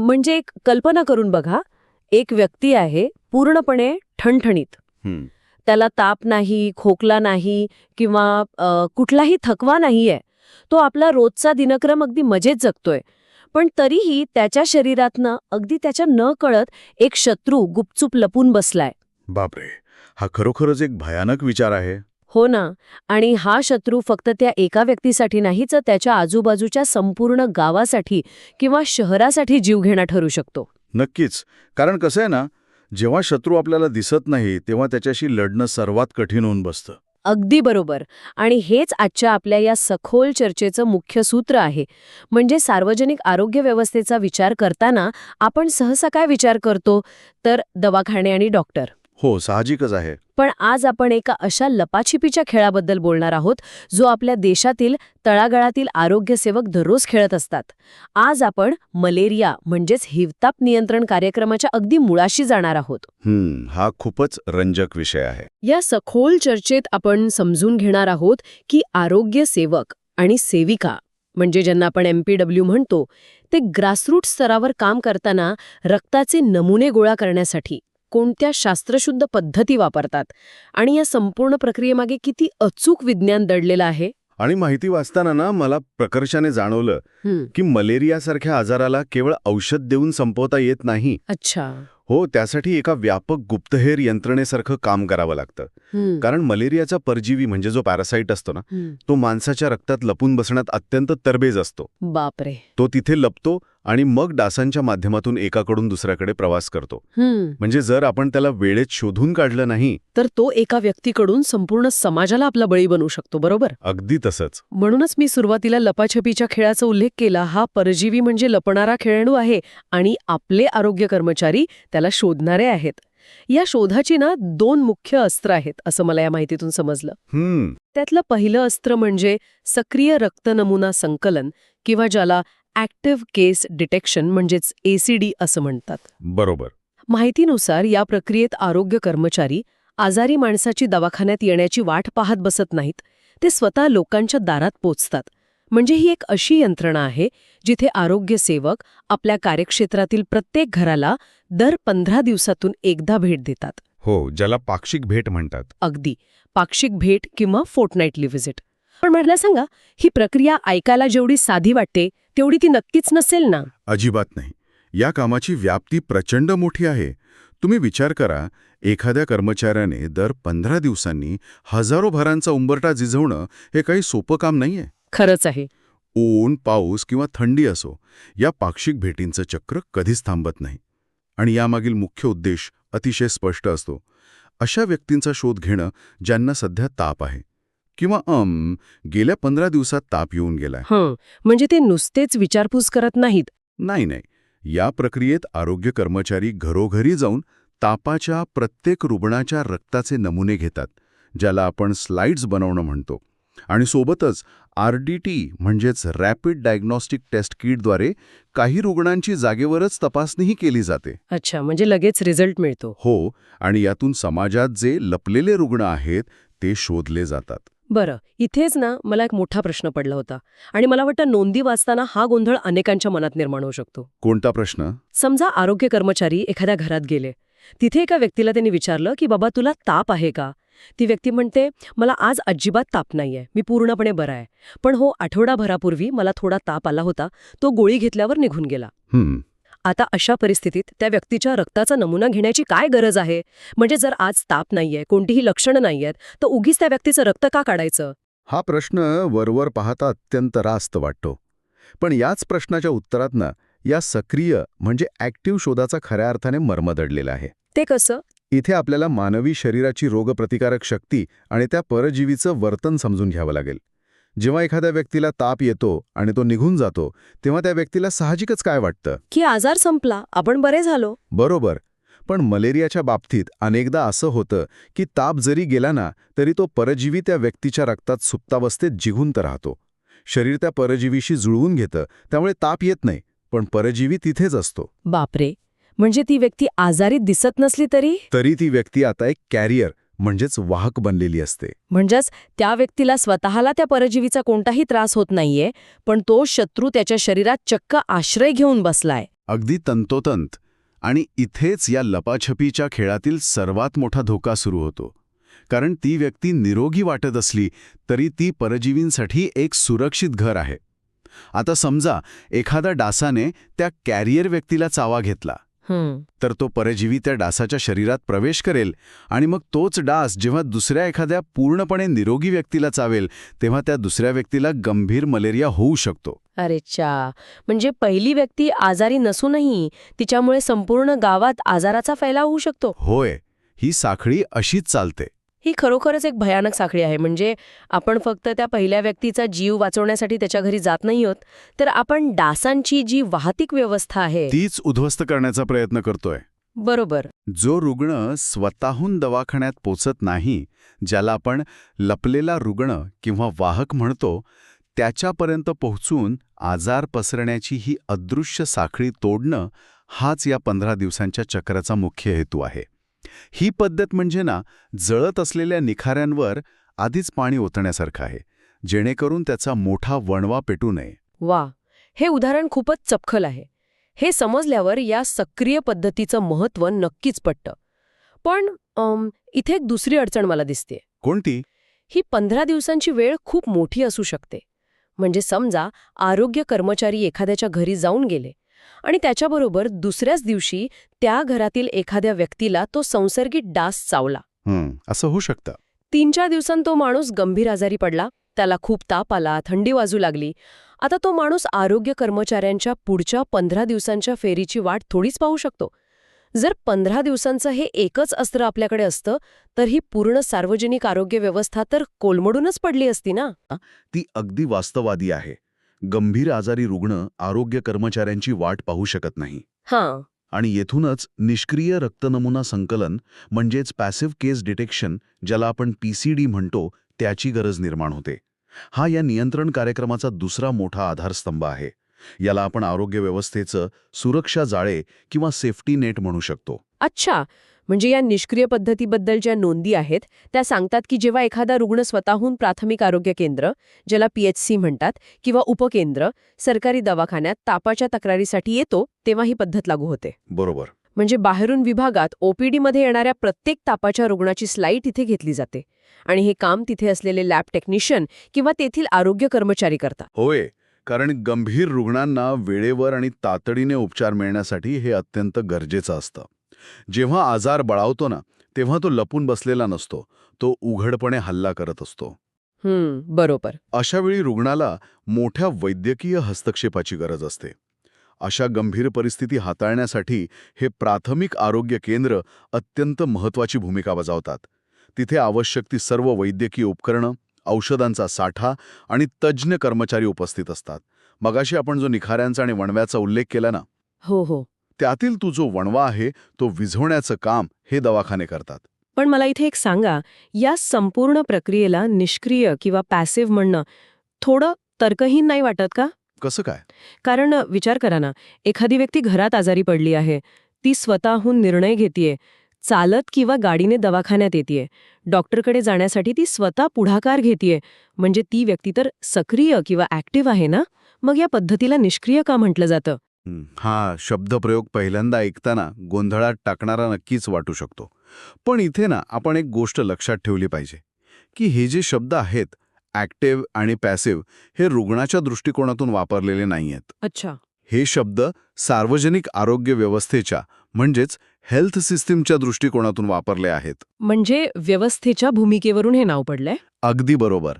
म्हणजे एक कल्पना करून बघा, एक व्यक्ती आहे पूर्णपणे ठणठणीत. हं, त्याला ताप नाही, खोकला नाही किंवा कुठलाही थकवा नाहीये. तो आपला रोजचा दिनक्रम अगदी मजेत जगतोय. पण तरीही त्याच्या शरीरातनं अगदी त्याच्या नकळत एक शत्रू गुपचूप लपून बसलाय. बापरे, हा खरोखरच एक भयानक विचार आहे. हो ना. आणि हा शत्रू फक्त त्या एका व्यक्तीसाठी नाहीच, तर त्याच्या आजूबाजूच्या संपूर्ण गावासाठी किंवा शहरासाठी जीवघेणा ठरू शकतो. नक्कीच. कारण कसं आहे ना, जेव्हा शत्रू आपल्याला दिसत नाही तेव्हा त्याच्याशी लढणं सर्वात कठीण होऊन बसतं. अगदी बरोबर. आणि हेच आजच्या आपल्या या सखोल चर्चेचं मुख्य सूत्र आहे. म्हणजे सार्वजनिक आरोग्य व्यवस्थेचा विचार करताना आपण सहसा काय विचार करतो, तर दवाखाने आणि डॉक्टर. हो, साहजिकच आहे. पण आज आपण एका अशा लपाछिपीच्या खेळाबद्दल बोलणार आहोत, जो आपल्या देशातील तळागाळातील आरोग्यसेवक दररोज खेळत असतात. आज आपण मलेरिया म्हणजेच हिवताप नियंत्रण कार्यक्रमाच्या अगदी मुळाशी जाणार आहोत. हा खूपच रंजक विषय आहे. या सखोल चर्चेत आपण समजून घेणार आहोत की आरोग्य सेवक आणि सेविका म्हणजे ज्यांना आपण MPW म्हणतो, ते ग्रासरूट स्तरावर काम करताना रक्ताचे नमुने गोळा करण्यासाठी कोणत्या शास्त्रशुद्ध पद्धती वापरतात आणि या संपूर्ण प्रक्रियेमागे किती अचूक विज्ञान दडलेलं आहे. आणि माहिती वाचताना ना मला प्रकर्षाने जाणवलं की मलेरियासारख्या आजाराला केवळ औषध देऊन संपवता येत नाही. अच्छा. हो, त्यासाठी एका व्यापक गुप्तहेर यंत्रणेसारखं काम करावं लागतं. कारण मलेरियाचा परजीवी म्हणजे जो पॅरासाइट असतो ना, तो माणसाच्या रक्तात लपून बसण्यात अत्यंत तरबेज असतो. बापरे. तो तिथे लपतो आणि मग डासांच्या माध्यमातून एकाकडून दुसऱ्याकडे प्रवास करतो. म्हणजे जर आपण त्याला वेळेत शोधून काढलं नाही तर तो एका व्यक्तीकडून संपूर्ण समाजाला आपला बळी बनवू शकतो. बरोबर. अगदी तसंच. म्हणूनच मी सुरुवातीला लपाछपीच्या खेळाचा उल्लेख केला. हा परजीवी म्हणजे लपणारा खेळाडू आहे आणि आपले आरोग्य कर्मचारी त्याला शोधणारे आहेत. या शोधाची ना 2 मुख्य अस्त्र आहेत असं मला या माहितीतून समजलं. त्यातलं पहिलं अस्त्र म्हणजे सक्रिय रक्त नमुना संकलन किंवा ज्याला ॲक्टिव्ह केस डिटेक्शन म्हणजेच ACD असं म्हणतात. बरोबर. माहितीनुसार या प्रक्रियेत आरोग्य कर्मचारी आजारी माणसाची दवाखान्यात येण्याची वाट पाहत बसत नाहीत. ते स्वतः लोकांच्या दारात पोचतात. म्हणजे ही एक अशी यंत्रणा आहे जिथे आरोग्य सेवक आपल्या कार्यक्षेत्रातील प्रत्येक घराला दर 15 दिवसातून एकदा भेट देतात. हो, ज्याला पाक्षिक भेट म्हणतात. अगदी. पाक्षिक भेट किंवा फोर्टनाईटली व्हिजिट. पण मला सांगा, ही प्रक्रिया ऐकायला जेवढी साधी वाटते तेवढी ती नक्कीच नसेल ना? अजिबात नाही. या कामाची व्याप्ती प्रचंड मोठी आहे. तुम्ही विचार करा, एखाद्या कर्मचाऱ्याने दर 15 दिवसांनी हजारो भरांचा उंबरठा झिजवणं हे काही सोपं काम नाहीये. खरंच आहे. ऊन, पाऊस किंवा थंडी असो, या पाक्षिक भेटींचं चक्र कधीच थांबत नाही. आणि यामागील मुख्य उद्देश अतिशय स्पष्ट असतो. अशा व्यक्तींचा शोध घेणं ज्यांना सध्या ताप आहे किंवा गेल्या 15 दिवसात ताप येऊन गेलाय. म्हणजे ते नुसतेच विचारपूस करत नाहीत. नाही. या प्रक्रियेत आरोग्य कर्मचारी घरोघरी जाऊन तापाच्या प्रत्येक रुग्णाच्या रक्ताचे नमुने घेतात, ज्याला आपण स्लाइड्स बनवणं म्हणतो. आणि सोबतच RDT म्हणजेच रॅपिड डायग्नॉस्टिक टेस्ट किटद्वारे काही रुग्णांची जागेवरच तपासणीही केली जाते. अच्छा, म्हणजे लगेच रिझल्ट मिळतो. हो, आणि यातून समाजात जे लपलेले रुग्ण आहेत ते शोधले जातात. बरं, इथेच ना मला एक मोठा प्रश्न पडला होता आणि मला वाटतं नोंदी वाचताना हा गोंधळ अनेकांच्या मनात निर्माण होऊ शकतो. कोणता प्रश्न? समजा आरोग्य कर्मचारी एखाद्या घरात गेले. तिथे एका व्यक्तीला त्यांनी विचारलं की बाबा तुला ताप आहे का? ती व्यक्ती म्हणते मला आज अजिबात ताप नाहीये, मी पूर्णपणे बरा आहे. पण हो, आठवडाभरापूर्वी मला थोडा ताप आला होता, तो गोळी घेतल्यावर निघून गेला. आता अशा परिस्थितीत त्या व्यक्तीच्या रक्ताचा नमुना घेण्याची काय गरज आहे? म्हणजे जर आज ताप नाहीये, कोणतीही लक्षणं नाहीयेत, तर उगीच त्या व्यक्तीचं रक्त का काढायचं? हा प्रश्न वरवर पाहता अत्यंत रास्त वाटतो. पण याच प्रश्नाच्या उत्तरात ना या सक्रिय म्हणजे ॲक्टिव्ह शोधाचा खऱ्या अर्थाने मर्म दडलेला आहे. ते कसं? इथे आपल्याला मानवी शरीराची रोगप्रतिकारक शक्ती आणि त्या परजीवीचं वर्तन समजून घ्यावं लागेल. जेव्हा एखाद्या व्यक्तीला ताप येतो आणि तो निघून जातो, तेव्हा त्या व्यक्तीला साहजिकच काय वाटतं? की आजार संपला, आपण बरे झालो. बरोबर. पण मलेरियाच्या बाबतीत अनेकदा असं होतं की ताप जरी गेला ना, तरी तो परजीवी त्या व्यक्तीच्या रक्तात सुप्तावस्थेत जिवंत राहतो. शरीर त्या परजीवीशी जुळवून घेतं, त्यामुळे ताप येत नाही, पण परजीवी तिथेच असतो. बापरे. म्हणजे ती व्यक्ती आजारी दिसत नसली तरी ती व्यक्ती आता एक कॅरियर म्हणजेच वाहक बनलेली असते. म्हणजेच त्या व्यक्तीला स्वतःला त्या परजीवीचा कोणताही त्रास होत नाहीये, पण तो शत्रू त्याच्या शरीरात चक्क आश्रय घेऊन बसलाय. अगदी तंतोतंत. आणि इथेच या लपाछपीच्या खेळातील सर्वात मोठा धोका सुरू होतो. कारण ती व्यक्ती निरोगी वाटत असली तरी ती परजीवींसाठी एक सुरक्षित घर आहे. आता समजा एखाद्या डासाने त्या कॅरियर व्यक्तीला चावा घेतला, तर तो परजीवी त्या डासाच्या शरीरात प्रवेश करेल आणि मग तोच डास जेव्हा दुसऱ्या एखाद्या पूर्णपणे निरोगी व्यक्तीला चावेल तेव्हा त्या दुसऱ्या व्यक्तीला गंभीर मलेरिया होऊ शकतो. अरे चा, म्हणजे पहिली व्यक्ती आजारी नसूनही तिच्यामुळे संपूर्ण गावात आजाराचा फैलाव होऊ शकतो. होय, ही साखळी अशीच चालते. ही खरोखरच एक भयानक साखळी आहे. म्हणजे आपण फक्त त्या पहिल्या व्यक्तीचा जीव वाचवण्यासाठी त्याच्या घरी जात नाही आहोत, तर आपण डासांची जी वाहतूक व्यवस्था आहे तीच उद्ध्वस्त करण्याचा प्रयत्न करतोय. बरोबर. जो रुग्ण स्वतःहून दवाखान्यात पोचत नाही, ज्याला आपण लपलेला रुग्ण किंवा वाहक म्हणतो, त्याच्यापर्यंत पोहोचून आजार पसरण्याची ही अदृश्य साखळी तोडणं हाच या 15 दिवसांच्या चक्राचा मुख्य हेतू आहे. ही पद्धत म्हणजे जळत असलेल्या निखाऱ्यांवर आधीच पाणी ओतण्यासारखं आहे, जेणेकरून त्याचा मोठा वणवा पेटू नये. वा, हे उदाहरण खूपच चपखल आहे. हे समजल्यावर या सक्रिय पद्धतीचं महत्त्व नक्कीच पटतं. पण इथे एक दुसरी अडचण मला दिसते. कोणती? ही 15 दिवसांची वेळ खूप मोठी असू शकते. म्हणजे समजा आरोग्य कर्मचारी एखाद्याच्या घरी जाऊन गेले आणि त्याच्याबरोबर दुसऱ्याच दिवशी त्या घरातील एखाद्या व्यक्तीला तो संसर्गित डास चावला. असं होऊ शकतं. 3-4 दिवसांत तो माणूस गंभीर आजारी पडला, त्याला खूप ताप आला, थंडी वाजू लागली. आता तो माणूस आरोग्य कर्मचाऱ्यांच्या पुढच्या 15 दिवसांच्या फेरीची वाट थोडीच पाहू शकतो. जर 15 दिवसांचं हे एकच अस्त्र आपल्याकडे असतं तर ही पूर्ण सार्वजनिक आरोग्य व्यवस्था तर कोलमडूनच पडली असती ना. ती अगदी वास्तववादी आहे. गंभीर आजारी रुग्ण आरोग्य कर्मचाऱ्यांची वाट पाहू शकत नाही. हां. आणि येथूनच निष्क्रिय रक्तनमुना संकलन म्हणजेच पॅसिव्ह केस डिटेक्शन, ज्याला आपण PCD म्हणतो, त्याची गरज निर्माण होते. हा या नियंत्रण कार्यक्रमाचा दुसरा मोठा आधारस्तंभ आहे. याला आपण आरोग्य व्यवस्थेचं सुरक्षा जाळे किंवा सेफ्टी नेट म्हणू शकतो. अच्छा, म्हणजे या निष्क्रिय पद्धतीबद्दल ज्या नोंदी आहेत त्या सांगतात की जेव्हा एखादा रुग्ण स्वतःहून प्राथमिक आरोग्य केंद्र, ज्याला PHC म्हणतात, किंवा उपकेंद्र, सरकारी दवाखान्यात तापाच्या तक्रारीसाठी येतो तेव्हा ही पद्धत लागू होते. बरोबर. म्हणजे बाहेरून विभागात OPD मध्ये येणाऱ्या प्रत्येक तापाच्या रुग्णाची स्लाईड इथे घेतली जाते आणि हे काम तिथे असलेले लॅब टेक्निशियन किंवा तेथील आरोग्य कर्मचारी करतात. होय, कारण गंभीर रुग्णांना वेळेवर आणि तातडीने उपचार मिळण्यासाठी हे अत्यंत गरजेचं असतं. जेव्हा आजार बळावतो तेव्हा तो लपून बसलेला नसतो, तो उघडपणे हल्ला करत असतो. बरोबर. अशावेळी रुग्णाला मोठ्या वैद्यकीय हस्तक्षेपाची गरज असते. अशा गंभीर परिस्थिती हाताळण्यासाठी हे प्राथमिक आरोग्य केंद्र अत्यंत महत्त्वाची भूमिका बजावतात. तिथे आवश्यक ती सर्व वैद्यकीय उपकरणं, औषधांचा साठा आणि तज्ज्ञ कर्मचारी उपस्थित असतात. मगाशी आपण जो निखाऱ्यांचा आणि वणव्याचा उल्लेख केला ना, हो, त्यातील तो जो वणवा आहे तो विझवण्याचं काम हे दवाखाने करतात. पण मला इथे एक सांगा, या संपूर्ण प्रक्रियेला निष्क्रिय किंवा पॅसिव्ह म्हणणं थोडं तर्कहीन नाही वाटत का? कसं काय? कारण विचार करा ना, एखादी व्यक्ती घरात आजारी पडली आहे, ती स्वतःहून निर्णय घेतीये, चालत किंवा गाडीने दवाखान्यात येतेय, डॉक्टरकडे जाण्यासाठी ती स्वतः पुढाकार घेतीये, म्हणजे ती व्यक्ती तर सक्रिय किंवा ॲक्टिव्ह आहे ना. मग या पद्धतीला निष्क्रिय का म्हटलं जातं? हा शब्दप्रयोग पहिल्यांदा ऐकताना गोंधळात टाकणारा नक्कीच वाटू शकतो. पण इथे आपण एक गोष्ट लक्षात ठेवली पाहिजे की हे जे शब्द आहेत, ॲक्टिव्ह आणि पॅसिव्ह, हे रुग्णाच्या दृष्टिकोनातून वापरलेले नाहीयेत. अच्छा. हे शब्द सार्वजनिक आरोग्य व्यवस्थेच्या म्हणजेच हेल्थ सिस्टीमच्या दृष्टिकोनातून वापरले आहेत. म्हणजे व्यवस्थेच्या भूमिकेवरून हे नाव पडलंय? अगदी बरोबर.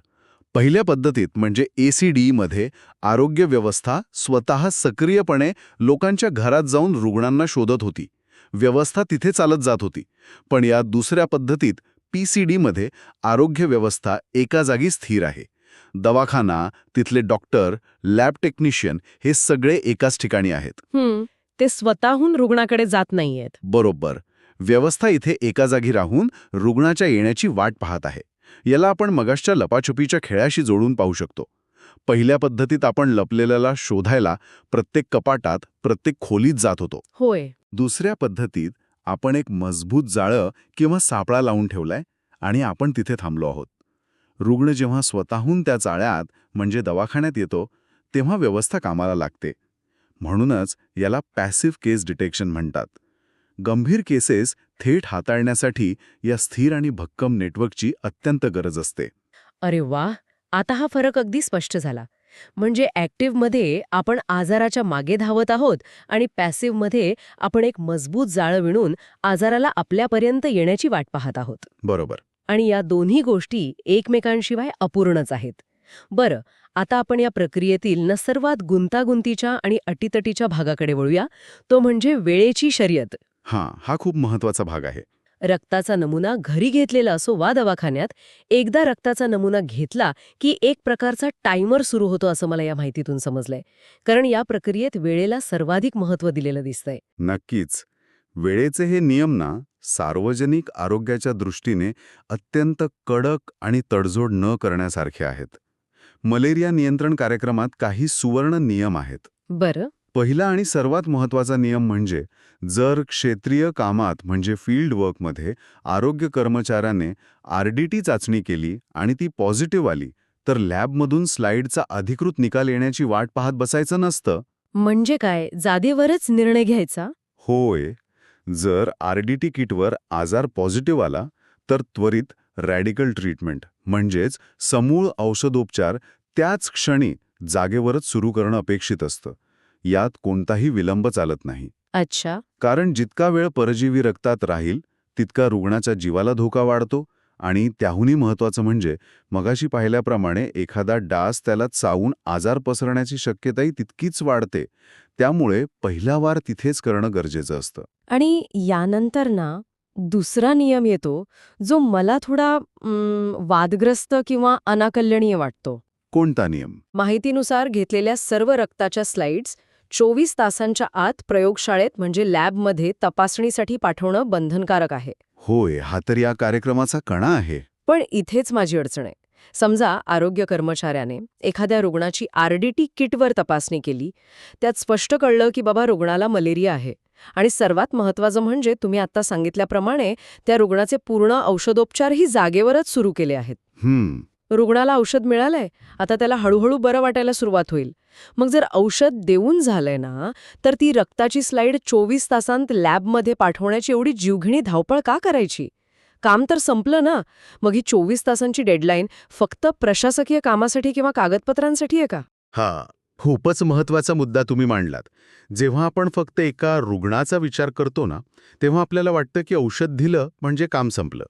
पहिल्या पद्धतीत म्हणजे ACD मध्ये आरोग्य व्यवस्था स्वतः सक्रियपणे लोकांच्या घरात जाऊन रुग्णांना शोधत होती. व्यवस्था तिथे चालत जात होती. पण या दुसऱ्या पद्धतीत PCD मध्ये आरोग्य व्यवस्था एका जागी स्थिर आहे. दवाखाना, तिथले डॉक्टर, लॅब टेक्निशियन हे सगळे एकाच ठिकाणी आहेत. ते स्वतःहून रुग्णाकडे जात नाहीयेत. बरोबर. व्यवस्था इथे एका जागी राहून रुग्णाच्या येण्याची वाट पाहत आहे. याला आपण मगाशच्या लपाछुपीच्या खेळाशी जोडून पाहू शकतो. पहिल्या पद्धतीत आपण लपलेल्याला शोधायला प्रत्येक कपाटात, प्रत्येक खोलीत जात होतो. होय. दुसऱ्या पद्धतीत आपण एक मजबूत जाळं किंवा सापळा लावून ठेवलाय आणि आपण तिथे थांबलो आहोत. रुग्ण जेव्हा स्वतःहून त्या जाळ्यात म्हणजे दवाखान्यात येतो तेव्हा व्यवस्था कामाला लागते. म्हणूनच याला पॅसिव्ह केस डिटेक्शन म्हणतात. गंभीर केसेस थेट हाताळण्यासाठी या स्थिर आणि भक्कम नेटवर्कची अत्यंत गरज असते. अरे वा, आता हा फरक अगदी स्पष्ट झाला. म्हणजे ॲक्टिव्हमध्ये आपण आजाराच्या मागे धावत आहोत आणि पॅसिव्हमध्ये आपण एक मजबूत जाळं विणून आजाराला आपल्यापर्यंत येण्याची वाट पाहत आहोत. बरोबर. आणि या दोन्ही गोष्टी एकमेकांशिवाय अपूर्णच आहेत. बरं, आता आपण या प्रक्रियेतील न सर्वात गुंतागुंतीच्या आणि अटीतटीच्या भागाकडे वळूया, तो म्हणजे वेळेची शर्यत. हा खूप महत्वाचा भाग आहे. रक्ताचा नमुना घरी घेतलेला असो वा दवाखान्यात, एकदा रक्ताचा नमुना घेतला की एक प्रकारचा टायमर सुरू होतो असं मला या माहितीतून समजलंय. कारण या प्रक्रियेत वेळेला सर्वाधिक महत्त्व दिलेलं दिसतंय. नक्कीच. वेळेचे हे नियम ना सार्वजनिक आरोग्याच्या दृष्टीने अत्यंत कडक आणि तडजोड न करण्यासारखे आहेत. मलेरिया नियंत्रण कार्यक्रमात काही सुवर्ण नियम आहेत. बरं. पहिला आणि सर्वात महत्त्वाचा नियम म्हणजे जर क्षेत्रीय कामात म्हणजे फील्ड वर्कमध्ये आरोग्य कर्मचाऱ्याने RDT चाचणी केली आणि ती पॉझिटिव्ह आली तर लॅबमधून स्लाईडचा अधिकृत निकाल येण्याची वाट पाहत बसायचं नसतं. म्हणजे काय, जागेवरच निर्णय घ्यायचा? होय. जर RDT किटवर आजार पॉझिटिव्ह आला तर त्वरित रॅडिकल ट्रीटमेंट म्हणजेच समूळ औषधोपचार त्याच क्षणी जागेवरच सुरू करणं अपेक्षित असतं. यात कोणताही विलंब चालत नाही. अच्छा. कारण जितका वेळ परजीवी रक्तात राहील तितका रुग्णाच्या जीवाला धोका वाढतो आणि त्याहूनही महत्त्वाचं म्हणजे मगाशी पाहिल्याप्रमाणे एखादा डास त्याला चावून आजार पसरण्याची शक्यताही तितकीच वाढते. त्यामुळे पहिला वार तिथेच करणं गरजेचं असतं. आणि यानंतर ना दुसरा नियम येतो जो मला थोडा वादग्रस्त किंवा अनाकलनीय वाटतो. कोणता नियम? माहितीनुसार घेतलेल्या सर्व रक्ताच्या स्लाइड्स 24 तासांच्या आत प्रयोगशाळेत म्हणजे लॅबमध्ये तपासणीसाठी पाठवणं बंधनकारक आहे. होय, हा तर या कार्यक्रमाचा कणा आहे. पण इथेच माझी अडचण आहे. समजा आरोग्य कर्मचाऱ्याने एखाद्या रुग्णाची RDT किटवर तपासणी केली, त्यात स्पष्ट कळलं की बाबा रुग्णाला मलेरिया आहे आणि सर्वात महत्त्वाचं म्हणजे तुम्ही आता सांगितल्याप्रमाणे त्या रुग्णाचे पूर्ण औषधोपचारही जागेवरच सुरू केले आहेत. रुग्णाला औषध मिळालंय, आता त्याला हळूहळू बरं वाटायला सुरुवात होईल. मग जर औषध देऊन झालंय ना, तर ती रक्ताची स्लाईड 24 तासांत लॅबमध्ये पाठवण्याची एवढी जीवघेणी धावपळ का करायची? काम तर संपलं ना. मग ही 24 तासांची डेडलाईन फक्त प्रशासकीय कामासाठी किंवा कागदपत्रांसाठी आहे का? खूपच महत्त्वाचा मुद्दा तुम्ही मांडलात. जेव्हा आपण फक्त एका रुग्णाचा विचार करतो ना, तेव्हा आपल्याला वाटतं की औषध दिलं म्हणजे काम संपलं.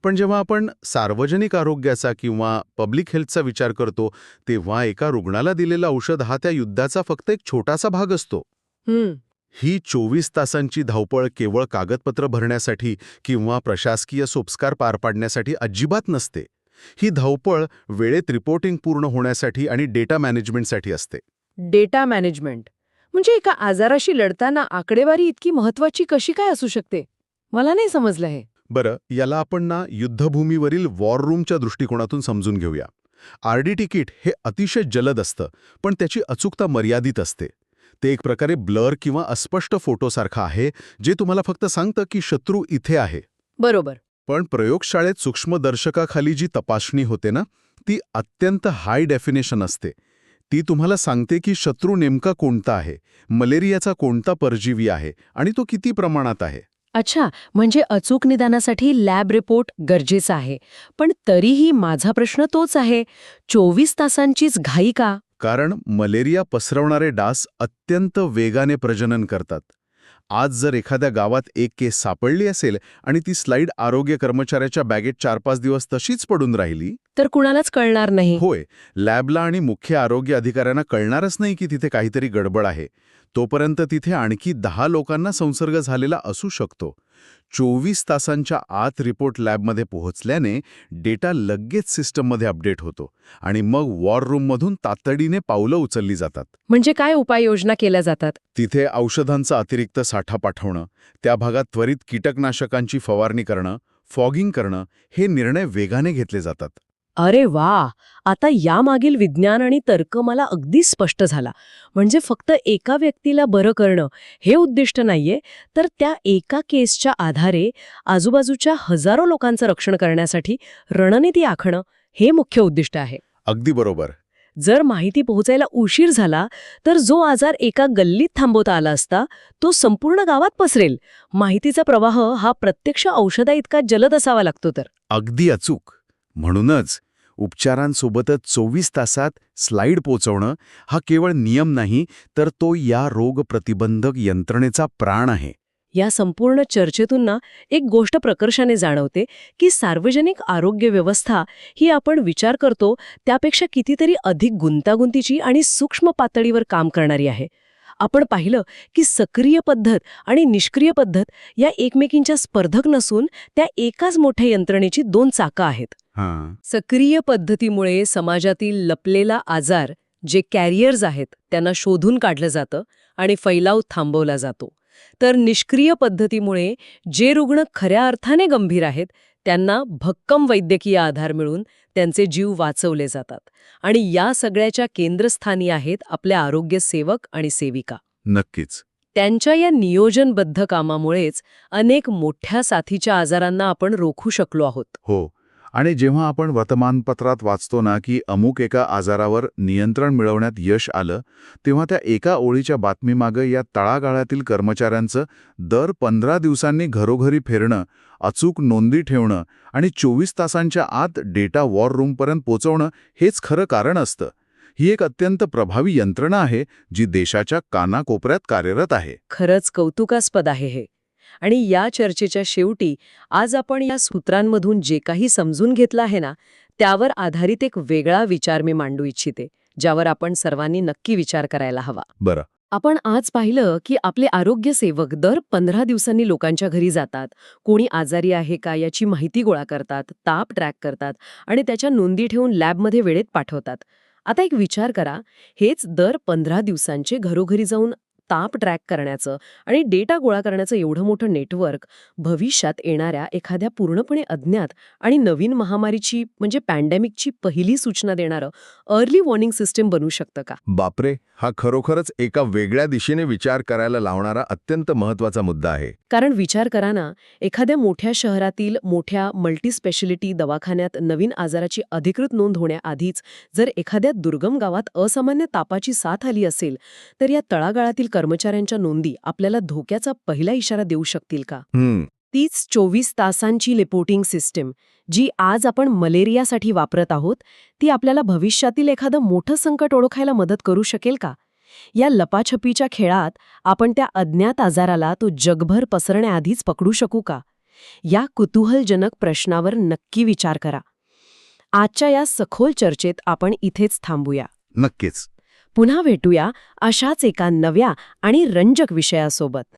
पण जेव्हा आपण सार्वजनिक आरोग्याचा किंवा पब्लिक हेल्थचा विचार करतो, तेव्हा एका रुग्णाला दिलेलं औषध हा त्या युद्धाचा फक्त एक छोटासा भाग असतो. ही 24 तासांची धावपळ केवळ कागदपत्र भरण्यासाठी किंवा प्रशासकीय सोपस्कार पार पाडण्यासाठी अजिबात नसते. ही धावपळ वेळेत रिपोर्टिंग पूर्ण होण्यासाठी आणि डेटा मॅनेजमेंटसाठी असते. डेटा मॅनेजमेंट म्हणजे एका आजाराशी लढताना आकडेवारी इतकी महत्वाची कशी काय असू शकते? मला नाही समजलं हे. बरं, याला आपण ना युद्धभूमीवरील वॉर रूमच्या दृष्टिकोनातून समजून घेऊया. RDT किट हे अतिशय जलद असतं, पण त्याची अचूकता मर्यादित असते. ते एक प्रकारे ब्लर किंवा अस्पष्ट फोटोसारखं आहे, जे तुम्हाला फक्त सांगतं की शत्रू इथे आहे. बरोबर. पण प्रयोगशाळेत सूक्ष्मदर्शकाखाली जी तपासणी होते ना, ती अत्यंत हाय डेफिनेशन असते. ती तुम्हाला सांगते की शत्रू नेमका कोणता आहे, मलेरियाचा कोणता परजीवी आहे आणि तो किती प्रमाणात आहे. अच्छा, म्हणजे अचूक निदानासाठी लॅब रिपोर्ट गरजेचा आहे. पण तरीही माझा प्रश्न तोच आहे, 24 तासांचीच घाई का? कारण मलेरिया पसरवणारे डास अत्यंत वेगाने प्रजनन करतात. आज जर एखाद्या गावात एक केस सापडली असेल आणि ती स्लाईड आरोग्य कर्मचाऱ्याच्या बॅगेत 4-5 दिवस तशीच पडून राहिली तर कुणालाच कळणार नाही. होय, लॅबला आणि मुख्य आरोग्य अधिकाऱ्यांना कळणारच नाही की तिथे काहीतरी गडबड आहे. तोपर्यंत तिथे आणखी 10 लोकांना संसर्ग झालेला असू शकतो. 24 तासांच्या आत रिपोर्ट लॅबमध्ये पोहोचल्याने डेटा लगेच सिस्टममध्ये अपडेट होतो आणि मग वॉर रूममधून तातडीने पावलं उचलली जातात. म्हणजे काय उपाययोजना केल्या जातात? तिथे औषधांचा अतिरिक्त साठा पाठवणं, त्या भागात त्वरित कीटकनाशकांची फवारणी करणं, फॉगिंग करणं हे निर्णय वेगाने घेतले जातात. अरे वा, आता यामागील विज्ञान आणि तर्क मला अगदी स्पष्ट झाला. म्हणजे फक्त एका व्यक्तीला बरं करणं हे उद्दिष्ट नाहीये, तर त्या एका केसच्या आधारे आजूबाजूच्या हजारो लोकांचं रक्षण करण्यासाठी रणनीती आखणं हे मुख्य उद्दिष्ट आहे. अगदी बरोबर. जर माहिती पोहोचायला उशीर झाला तर जो आजार एका गल्लीत थांबवता आला असता तो संपूर्ण गावात पसरेल. माहितीचा प्रवाह हा प्रत्यक्ष औषधा इतका जलद असावा लागतो तर. अगदी अचूक. म्हणूनच उपचारांसोबतच 24 तासात स्लाईड पोचवणं हा केवळ नियम नाही, तर तो या रोग प्रतिबंधक यंत्रणेचा प्राण आहे. या संपूर्ण चर्चेतून ना एक गोष्ट प्रकर्षाने जाणवते की सार्वजनिक आरोग्य व्यवस्था ही आपण विचार करतो त्यापेक्षा कितीतरी अधिक गुंतागुंतीची आणि सूक्ष्म पातळीवर काम करणारी आहे. आपण पाहिलं की सक्रिय पद्धत आणि निष्क्रिय पद्धत या एकमेकींच्या स्पर्धक नसून त्या एकाच मोठ्या यंत्रणेची दोन चाकं आहेत. सक्रिय पद्धतीमुळे समाजातील लपलेला आजार, जे कॅरियर्स आहेत, त्यांना शोधून काढलं जातं आणि फैलाव थांबवला जातो. तर निष्क्रिय पद्धतीमुळे जे रुग्ण खऱ्या अर्थाने गंभीर आहेत त्यांना भक्कम वैद्यकीय आधार मिळून त्यांचे जीव वाचवले जातात. आणि या सगळ्याच्या केंद्रस्थानी आहेत आपले आरोग्य सेवक आणि सेविका. नक्कीच. त्यांच्या या नियोजनबद्ध कामामुळेच अनेक मोठ्या साथीच्या आजारांना आपण रोखू शकलो आहोत. हो. आणि जेव्हा आपण वर्तमानपत्रात वाचतो ना की अमुक एका आजारावर नियंत्रण मिळवण्यात यश आलं, तेव्हा त्या एका ओळीच्या बातमीमागं या तळागाळातील कर्मचाऱ्यांचं दर 15 दिवसांनी घरोघरी फिरणं, अचूक नोंदी ठेवणं आणि 24 तासांच्या आत डेटा वॉर रूमपर्यंत पोचवणं हेच खरं कारण असतं. ही एक अत्यंत प्रभावी यंत्रणा आहे जी देशाच्या कानाकोपऱ्यात कार्यरत आहे. खरंच कौतुकास्पद आहे हे. आणि या चर्चेच्या शेवटी आज आपण या सूत्रांमधून जे काही समजून घेतलं आहे ना, त्यावर आधारित एक वेगळा विचार मी मांडू इच्छिते, ज्यावर आपण सर्वांनी नक्की विचार करायला हवा. बरं. आपण आज पाहिलं की आपले आरोग्य सेवक दर 15 दिवसांनी लोकांच्या घरी जातात, कोणी आजारी आहे का याची माहिती गोळा करतात, ताप ट्रॅक करतात आणि त्याच्या नोंदी ठेवून लॅबमध्ये वेळेत पाठवतात. आता एक विचार करा, हेच दर 15 दिवसांचे घरोघरी जाऊन ताप ट्रॅक करण्याचं आणि डेटा गोळा करण्याचं एवढं मोठं नेटवर्क भविष्यात येणाऱ्या एखाद्या पूर्णपणे अज्ञात आणि नवीन महामारीची म्हणजे पॅन्डेमिकची पहिली सूचना देणारं अर्ली वॉर्निंग सिस्टीम बनू शकतं का? बापरे, हा खरोखरच एका वेगळ्या दिशेने विचार करायला लावणारा अत्यंत महत्त्वाचा मुद्दा आहे. कारण विचार करा ना, एखाद्या मोठ्या शहरातील मोठ्या मल्टीस्पेशालिटी दवाखान्यात नवीन आजाराची अधिकृत नोंद होण्याआधीच जर एखाद्या दुर्गम गावात असामान्य तापाची साथ आली असेल, तर या तळागाळातील कर्मचाऱ्यांच्या नोंदी आपल्याला धोक्याचा पहिला इशारा देऊ शकतील का? तीच 24 तासांची रिपोर्टिंग सिस्टीम जी आज आपण मलेरियासाठी वापरत आहोत, ती आपल्याला भविष्यातील एखादं मोठं संकट ओळखायला मदत करू शकेल का? या लपाछपीच्या खेळात आपण त्या अज्ञात आजाराला तो जगभर पसरण्याआधीच पकडू शकू का? या कुतूहलजनक प्रश्नावर नक्की विचार करा. आजच्या या सखोल चर्चेत आपण इथेच थांबूया. नक्कीच. पुन्हा भेटूया अशाच एका नव्या आणि रंजक विषयासोबत.